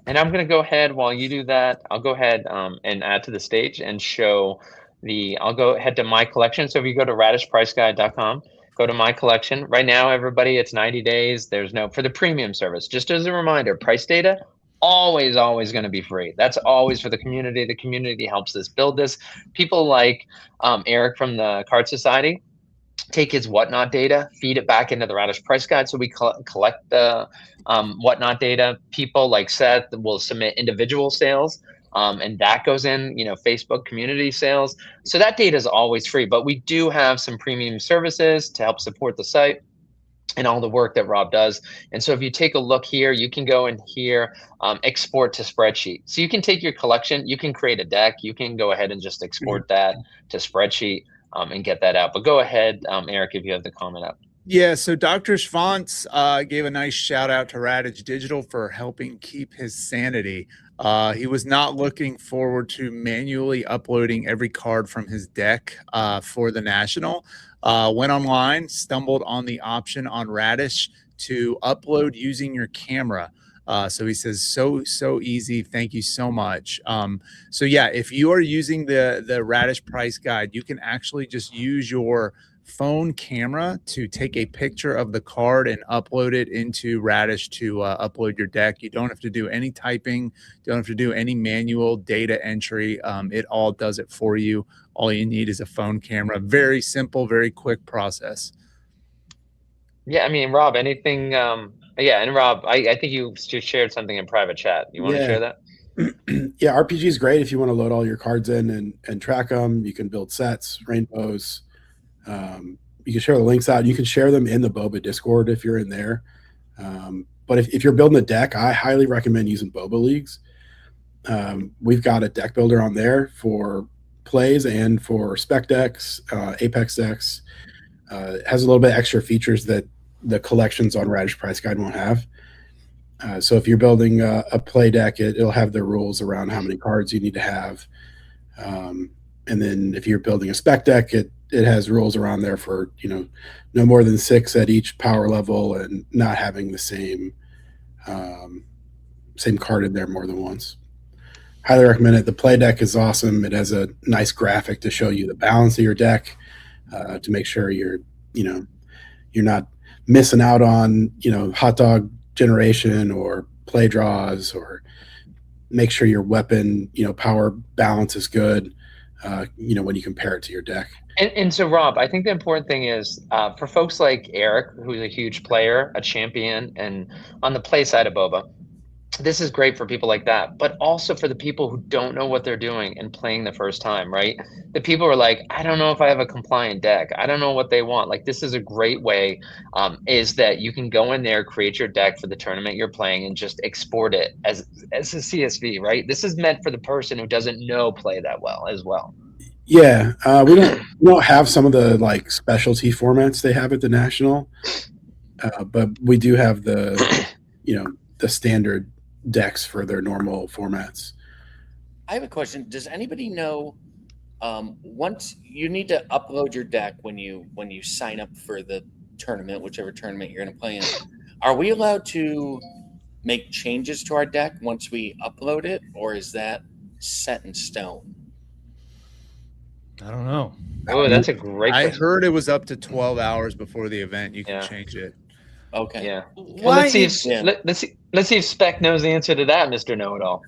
And I'm going to go ahead while you do that. I'll go ahead and add to the stage and show I'll go ahead to my collection. So if you go to radishpriceguide.com, go to my collection. Right now, everybody, it's 90 days. There's for the premium service. Just as a reminder, price data, always going to be free. That's always for the community. The community helps us build this. People like Eric from the Card Society take his whatnot data, feed it back into the Radish Price Guide. So we collect the whatnot data. People like Seth will submit individual sales, and that goes in, Facebook community sales. So that data is always free, but we do have some premium services to help support the site and all the work that Rob does. And so if you take a look here, you can go in here, export to spreadsheet. So you can take your collection, you can create a deck, you can go ahead and just export that to spreadsheet and get that out. But go ahead, Eric, if you have the comment up. Yeah, so Dr. Schwanz gave a nice shout out to Radish Digital for helping keep his sanity. He was not looking forward to manually uploading every card from his deck for the National. Went online, stumbled on the option on Radish to upload using your camera. So he says, so easy. Thank you so much. So yeah, if you are using the Radish Price Guide, you can actually just use your phone camera to take a picture of the card and upload it into Radish to upload your deck. You don't have to do any typing, don't have to do any manual data entry. It all does it for you. All you need is a phone camera. Very simple, very quick process. Yeah, I mean, Rob, anything? Yeah, and Rob, I think you just shared something in private chat. You want to share that? Yeah, RPG is great if you want to load all your cards in and track them. You can build sets, rainbows. You can share the links out. You can share them in the BoBA Discord if you're in there. But if you're building a deck, I highly recommend using BoBA leagues. We've got a deck builder on there for plays and for spec decks, Apex decks. It has a little bit extra features that the collections on Radish Price Guide won't have. So if you're building a play deck, it'll have the rules around how many cards you need to have. And then if you're building a spec deck, it has rules around there for, no more than 6 at each power level and not having the same card in there more than once. Highly recommend it. The play deck is awesome. It has a nice graphic to show you the balance of your deck, to make sure you're not missing out on, hot dog generation or play draws, or make sure your weapon, power balance is good, when you compare it to your deck. And so, Rob, I think the important thing is for folks like Eric, who's a huge player, a champion, and on the play side of BoBA, this is great for people like that, but also for the people who don't know what they're doing and playing the first time, right? The people are like, I don't know if I have a compliant deck. I don't know what they want. Like, this is a great way, is that you can go in there, create your deck for the tournament you're playing, and just export it as a CSV, right? This is meant for the person who doesn't know play that well as well. Yeah, we don't have some of the like specialty formats they have at the National, but we do have the the standard decks for their normal formats. I have a question. Does anybody know, once you need to upload your deck when you sign up for the tournament, whichever tournament you're going to play in, are we allowed to make changes to our deck once we upload it, or is that set in stone? I don't know. Oh, that's a great I question. heard it was up to 12 hours before the event. You can change it. Okay. Yeah. Why Well, let's see is- let's see if Spec knows the answer to that, Mr. Know-It-All.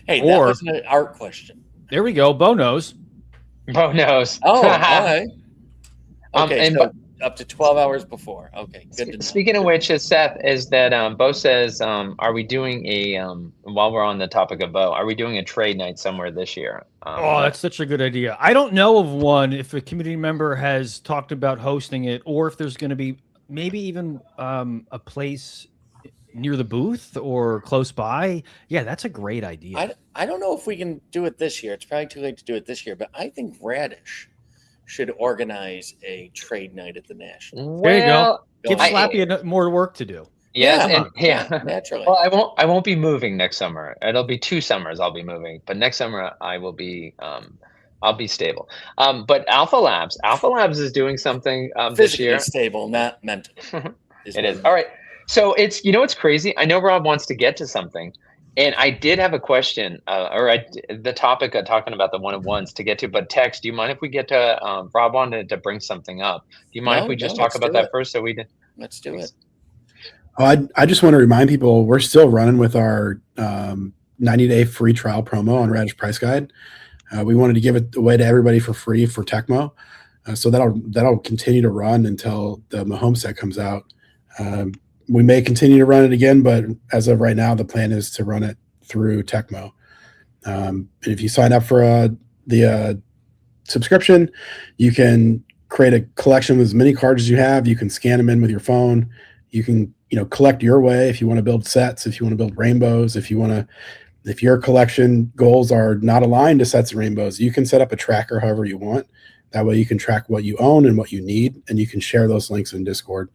Hey, that Or- was an art question. There we go. Bo knows. Bo knows. Oh, all right. Okay, and so up to 12 hours before. Okay, good to know. Speaking of which, Seth, is that Bo says, are we doing while we're on the topic of Bo, are we doing a trade night somewhere this year? Oh, that's such a good idea. I don't know of one, if a community member has talked about hosting it, or if there's going to be maybe even a place near the booth or close by. Yeah, that's a great idea. I don't know if we can do it this year. It's probably too late to do it this year, but I think Radish should organize a trade night at the National. There you go. Give I- Slappy more work to do. Yes, Yeah, yeah. naturally. Well, I won't be moving next summer. It'll be 2 summers I'll be moving, but next summer I will be I'll be stable. But Alpha Labs is doing something this Physically year. stable, not mentally. It is. All right. So it's, it's crazy. I know Rob wants to get to something, and I did have a question, the topic of talking about the one-on-ones to get to, but Tex, do you mind if we get to, Rob wanted to bring something up. Do you mind if we just talk about that first? So we did. Let's do it. I just want to remind people we're still running with our 90-day free trial promo on Radish Price Guide. We wanted to give it away to everybody for free for Tecmo, so that'll continue to run until the Mahomes set comes out. We may continue to run it again, but as of right now, the plan is to run it through Tecmo. And if you sign up for the subscription, you can create a collection with as many cards as you have. You can scan them in with your phone. You can collect your way if you want to build sets, if you want to build rainbows, if your collection goals are not aligned to sets and rainbows, you can set up a tracker however you want. That way you can track what you own and what you need, and you can share those links in Discord.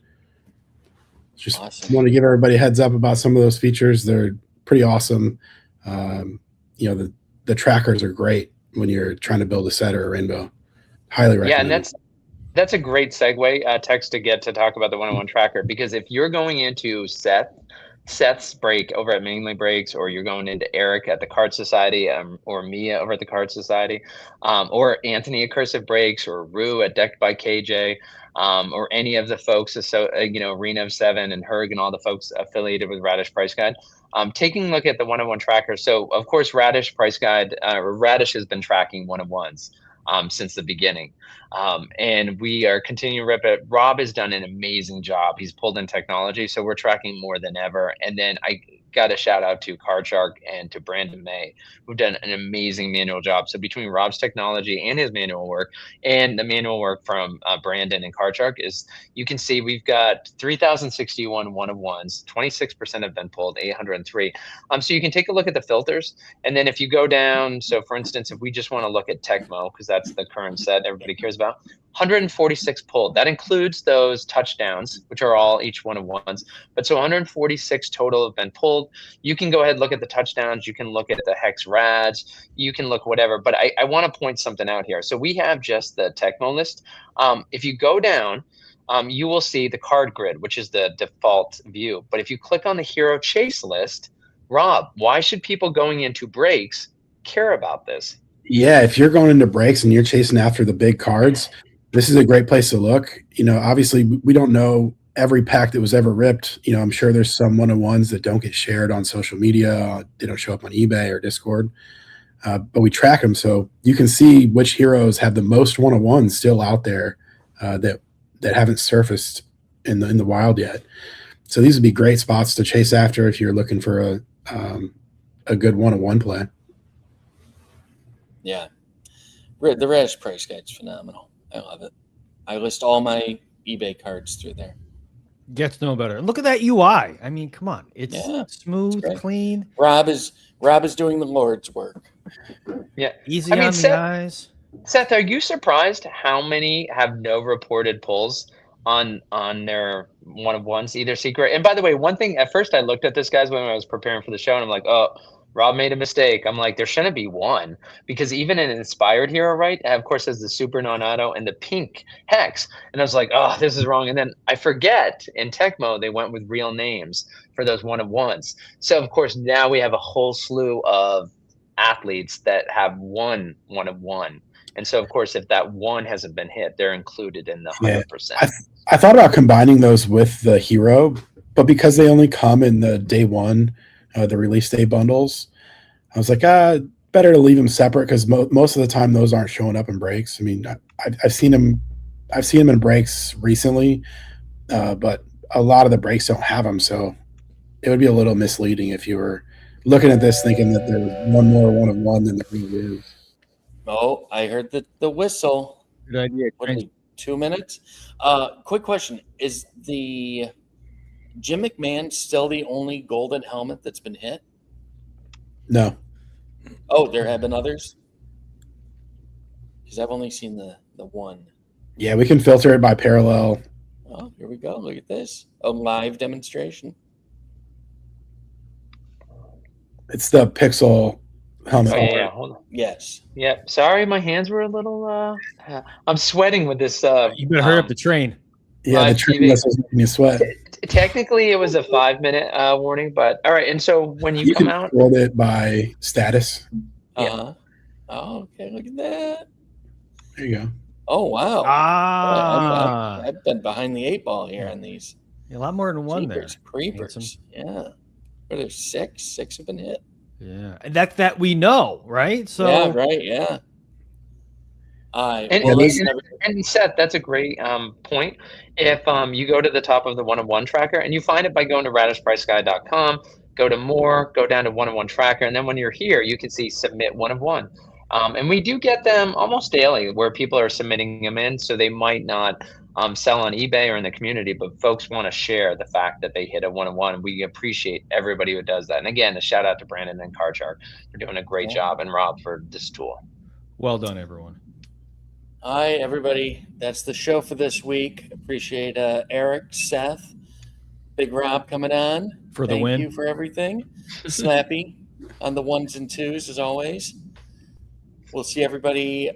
Just awesome. Want to give everybody a heads up about some of those features. They're pretty awesome. The trackers are great when you're trying to build a set or a rainbow. Highly recommend. Yeah, and that's a great segue, Tex, to get to talk about the one-on-one tracker, because if you're going into Seth's break over at Mainly Breaks, or you're going into Eric at the Card Society, or Mia over at the Card Society, or Anthony at Cursive Breaks, or Rue at Decked by KJ, or any of the folks, Arena of Seven and Herg and all the folks affiliated with Radish Price Guide, taking a look at the one-on-one tracker. So, of course, Radish Price Guide, Radish has been tracking one-on-ones since the beginning. And we are continuing to rip it. Rob has done an amazing job. He's pulled in technology, so we're tracking more than ever. And then got to shout out to Card Shark and to Brandon May, who've done an amazing manual job. So between Rob's technology and his manual work, and the manual work from Brandon and Card Shark, is you can see we've got 3,061 one-of-ones, 26% have been pulled, 803. So you can take a look at the filters, and then if you go down, so for instance, if we just want to look at Tecmo, because that's the current set everybody cares about, 146 pulled. That includes those touchdowns, which are all each one-of-ones. But so 146 total have been pulled. You can go ahead and look at the touchdowns. You can look at the hex rads. You can look whatever. But I want to point something out here. So we have just the Tecmo list. If you go down, you will see the card grid, which is the default view. But if you click on the Hero Chase list, Rob, why should people going into breaks care about this? Yeah, if you're going into breaks and you're chasing after the big cards, this is a great place to look. Obviously we don't know every pack that was ever ripped. I'm sure there's some one-on-ones that don't get shared on social media. They don't show up on eBay or Discord, but we track them. So you can see which heroes have the most one-on-ones still out there that haven't surfaced in the wild yet. So these would be great spots to chase after if you're looking for a good one-on-one play. Yeah. The Radish price guide's phenomenal. I love it. I list all my eBay cards through there. Gets no better. Look at that UI. I mean, come on. It's smooth, it's clean. Rob is doing the Lord's work. Yeah. Easy on the eyes. Seth, are you surprised how many have no reported pulls on their one-of-ones, either secret? And by the way, one thing, at first I looked at this, guys, when I was preparing for the show, and I'm like, oh, Rob made a mistake. I'm like, there shouldn't be one, because even an inspired hero, right, of course, has the super non-auto and the pink hex. And I was like, oh, this is wrong. And then I forget, in Tecmo, they went with real names for those one-of-ones. So, of course, now we have a whole slew of athletes that have one-of-one. And so, of course, if that one hasn't been hit, they're included in the 100%. I thought about combining those with the hero, but because they only come in the day one, the release day bundles, I was like, better to leave them separate, because most of the time those aren't showing up in breaks. I mean, I've seen them in breaks recently, but a lot of the breaks don't have them. So it would be a little misleading if you were looking at this thinking that there's one more one-of-one than there really is. Oh, I heard the whistle. Good idea. What are we, 2 minutes? Quick question. Is the Jim McMahon still the only golden helmet that's been hit? No. Oh, there have been others? Because I've only seen the one. Yeah, we can filter it by parallel. Oh, here we go. Look at this. A live demonstration. It's the Pixel helmet. Oh, yeah. Hold on. Yes. Yeah. Sorry, my hands were a little. I'm sweating with this. You better hurry up the train. Yeah, the train was making you sweat. Technically, it was a 5-minute warning, but all right. And so when you come out, control it by status. Oh, okay. Look at that. There you go. Oh, wow. I've been behind the 8 ball here on these. A lot more than one Jeepers, there. Creepers. Yeah. Are there 6? 6 have been hit. Yeah. And that we know, right? So yeah, right. Yeah. And Seth, that's a great point. If you go to the top of the one-on-one tracker, and you find it by going to radishpriceguide.com, go to more, go down to one-on-one tracker, and then when you're here, you can see submit one-of-one. And we do get them almost daily where people are submitting them in, so they might not sell on eBay or in the community, but folks want to share the fact that they hit a one-on-one. We appreciate everybody who does that. And again, a shout out to Brandon and Card Shark for doing a great job, and Rob for this tool. Well done, everyone. All right, everybody. That's the show for this week. Appreciate Eric, Seth, Big Rob coming on. For the win. Thank you for everything. Snappy on the 1s and 2s as always. We'll see everybody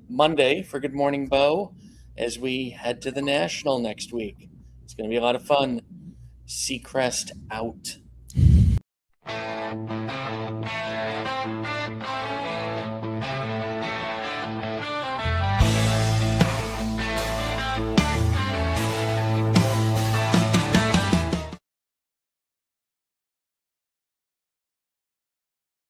Monday for Good Morning Bo as we head to the National next week. It's going to be a lot of fun. Seacrest out.